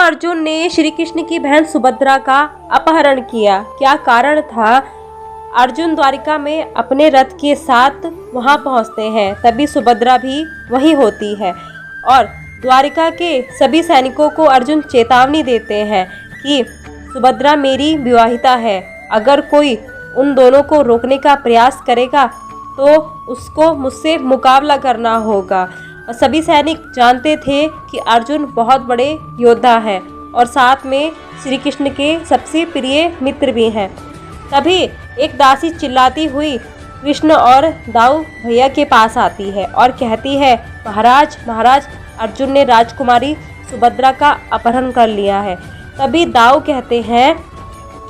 अर्जुन ने श्री कृष्ण की बहन सुभद्रा का अपहरण किया? क्या कारण था? अर्जुन द्वारिका में अपने रथ के साथ वहां पहुंचते हैं, तभी सुभद्रा भी वहीं होती है और द्वारिका के सभी सैनिकों को अर्जुन चेतावनी देते हैं कि सुभद्रा मेरी विवाहिता है, अगर कोई उन दोनों को रोकने का प्रयास करेगा तो उसको मुझसे मुकाबला करना होगा। और सभी सैनिक जानते थे कि अर्जुन बहुत बड़े योद्धा है और साथ में श्री कृष्ण के सबसे प्रिय मित्र भी हैं। तभी एक दासी चिल्लाती हुई कृष्ण और दाऊ भैया के पास आती है और कहती है, महाराज महाराज, अर्जुन ने राजकुमारी सुभद्रा का अपहरण कर लिया है। तभी दाऊ कहते हैं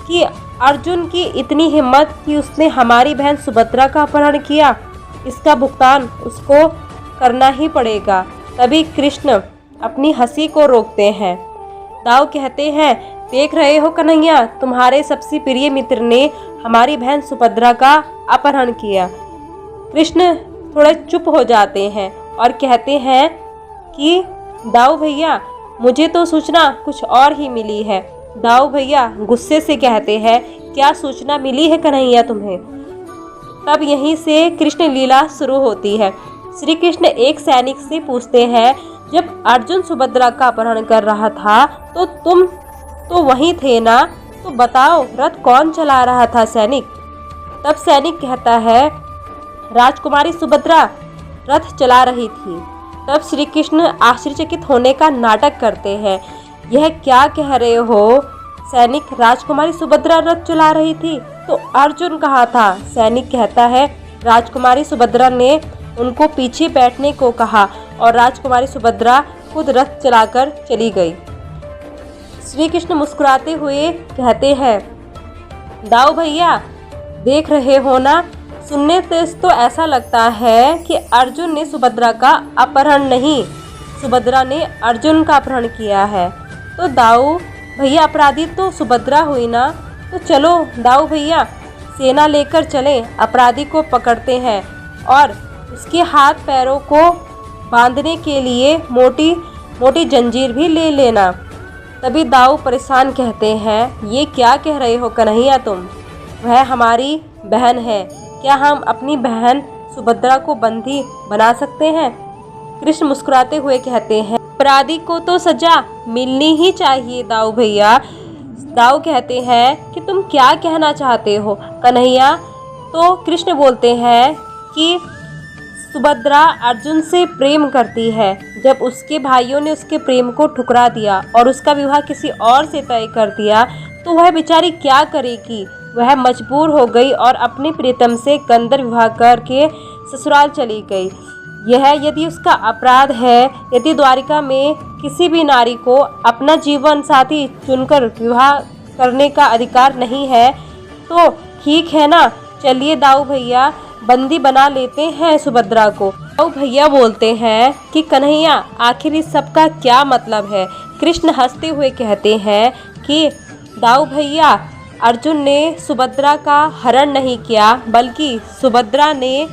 कि अर्जुन की इतनी हिम्मत कि उसने हमारी बहन सुभद्रा का अपहरण किया, इसका भुगतान उसको करना ही पड़ेगा। तभी कृष्ण अपनी हंसी को रोकते हैं। दाऊ कहते हैं, देख रहे हो कन्हैया, तुम्हारे सबसे प्रिय मित्र ने हमारी बहन सुभद्रा का अपहरण किया। कृष्ण थोड़े चुप हो जाते हैं और कहते हैं कि दाऊ भैया, मुझे तो सूचना कुछ और ही मिली है। दाऊ भैया गुस्से से कहते हैं, क्या सूचना मिली है कन्हैया तुम्हें? तब यहीं से कृष्ण लीला शुरू होती है। श्री कृष्ण एक सैनिक से पूछते हैं, जब अर्जुन सुभद्रा का अपहरण कर रहा था तो तुम तो वहीं थे ना, तो बताओ रथ कौन चला रहा था सैनिक? तब सैनिक कहता है, राजकुमारी सुभद्रा रथ चला रही थी। तब श्री कृष्ण आश्चर्यचकित होने का नाटक करते हैं, यह क्या कह रहे हो सैनिक, राजकुमारी सुभद्रा रथ चला रही थी तो अर्जुन कहाँ था? सैनिक कहता है, राजकुमारी सुभद्रा ने उनको पीछे बैठने को कहा और राजकुमारी सुभद्रा खुद रथ चलाकर चली गई। श्री कृष्ण मुस्कुराते हुए कहते हैं, दाऊ भैया देख रहे हो ना, सुनने से तो ऐसा लगता है कि अर्जुन ने सुभद्रा का अपहरण नहीं, सुभद्रा ने अर्जुन का अपहरण किया है। तो दाऊ भैया अपराधी तो सुभद्रा हुई ना, तो चलो दाऊ भैया सेना लेकर चलें, अपराधी को पकड़ते हैं और उसके हाथ पैरों को बांधने के लिए मोटी मोटी जंजीर भी ले लेना। तभी दाऊ परेशान कहते हैं, ये क्या कह रहे हो कन्हैया तुम? वह हमारी बहन है, क्या हम अपनी बहन सुभद्रा को बंदी बना सकते हैं? कृष्ण मुस्कुराते हुए कहते हैं, अपराधी को तो सजा मिलनी ही चाहिए दाऊ भैया। दाऊ कहते हैं कि तुम क्या कहना चाहते हो कन्हैया? तो कृष्ण बोलते हैं कि सुभद्रा अर्जुन से प्रेम करती है, जब उसके भाइयों ने उसके प्रेम को ठुकरा दिया और उसका विवाह किसी और से तय कर दिया तो वह बेचारी क्या करेगी? वह मजबूर हो गई और अपने प्रीतम से गंधर्व विवाह करके ससुराल चली गई। यह यदि उसका अपराध है, यदि द्वारिका में किसी भी नारी को अपना जीवन साथी चुनकर विवाह करने का अधिकार नहीं है तो ठीक है ना, चलिए दाऊ भैया बंदी बना लेते हैं सुभद्रा को। दाऊ भैया बोलते हैं कि कन्हैया आखिर इस सब का क्या मतलब है? कृष्ण हंसते हुए कहते हैं कि दाऊ भैया, अर्जुन ने सुभद्रा का हरण नहीं किया, बल्कि सुभद्रा ने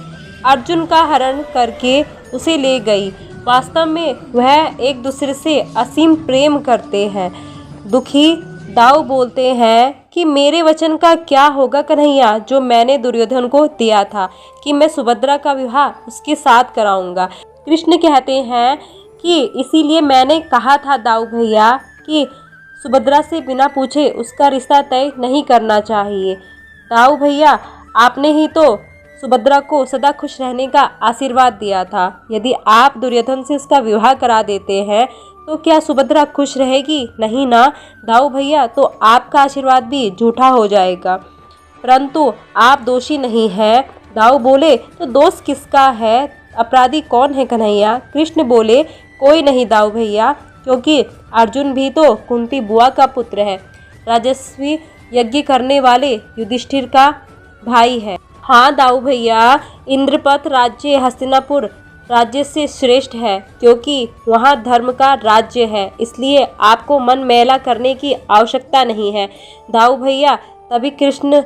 अर्जुन का हरण करके उसे ले गई। वास्तव में वह एक दूसरे से असीम प्रेम करते हैं। दुखी दाऊ बोलते हैं कि मेरे वचन का क्या होगा कन्हैया, जो मैंने दुर्योधन को दिया था कि मैं सुभद्रा का विवाह उसके साथ कराऊंगा। कृष्ण कहते हैं कि इसीलिए मैंने कहा था दाऊ भैया कि सुभद्रा से बिना पूछे उसका रिश्ता तय नहीं करना चाहिए। दाऊ भैया, आपने ही तो सुभद्रा को सदा खुश रहने का आशीर्वाद दिया था, यदि आप दुर्योधन से उसका विवाह करा देते हैं तो क्या सुभद्रा खुश रहेगी? नहीं ना दाऊ भैया, तो आपका आशीर्वाद भी झूठा हो जाएगा। परंतु आप दोषी नहीं हैं। दाऊ बोले, तो दोष किसका है? अपराधी कौन है कन्हैया? कृष्ण बोले, कोई नहीं दाऊ भैया, क्योंकि अर्जुन भी तो कुंती बुआ का पुत्र है, राजस्वी यज्ञ करने वाले युधिष्ठिर का भाई है। हाँ दाऊ भैया, इंद्रपथ राज्य हस्तिनापुर राज्य से श्रेष्ठ है, क्योंकि वहाँ धर्म का राज्य है, इसलिए आपको मन मैला करने की आवश्यकता नहीं है दाऊ भैया। तभी कृष्ण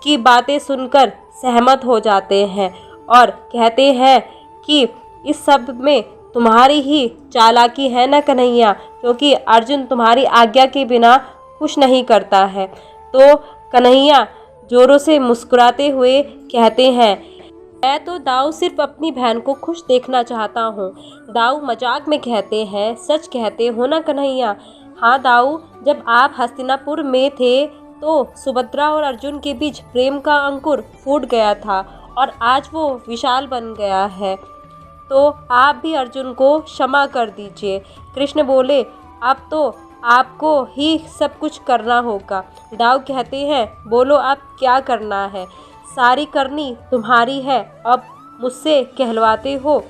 की बातें सुनकर सहमत हो जाते हैं और कहते हैं कि इस सब में तुम्हारी ही चालाकी है ना कन्हैया, क्योंकि अर्जुन तुम्हारी आज्ञा के बिना कुछ नहीं करता है। तो कन्हैया जोरों से मुस्कुराते हुए कहते हैं, मैं तो दाऊ सिर्फ अपनी बहन को खुश देखना चाहता हूँ। दाऊ मजाक में कहते हैं, सच कहते हो ना कन्हैया? हाँ दाऊ, जब आप हस्तिनापुर में थे तो सुभद्रा और अर्जुन के बीच प्रेम का अंकुर फूट गया था और आज वो विशाल बन गया है। तो आप भी अर्जुन को क्षमा कर दीजिए। कृष्ण बोले, अब तो आपको ही सब कुछ करना होगा। दाऊ कहते हैं, बोलो अब क्या करना है? सारी करनी तुम्हारी है, अब मुझसे कहलवाते हो।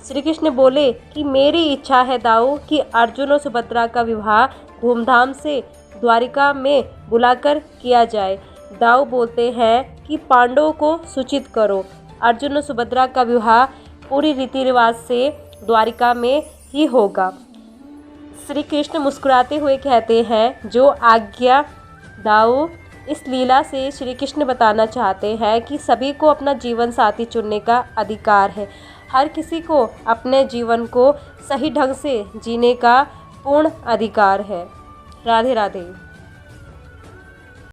श्री कृष्ण बोले कि मेरी इच्छा है दाऊ कि अर्जुन और सुभद्रा का विवाह धूमधाम से द्वारिका में बुलाकर किया जाए। दाऊ बोलते हैं कि पांडवों को सूचित करो, अर्जुन और सुभद्रा का विवाह पूरी रीति रिवाज से द्वारिका में ही होगा। श्री कृष्ण मुस्कुराते हुए कहते हैं, जो आज्ञा दाऊ। इस लीला से श्री कृष्ण बताना चाहते हैं कि सभी को अपना जीवन साथी चुनने का अधिकार है। हर किसी को अपने जीवन को सही ढंग से जीने का पूर्ण अधिकार है। राधे राधे।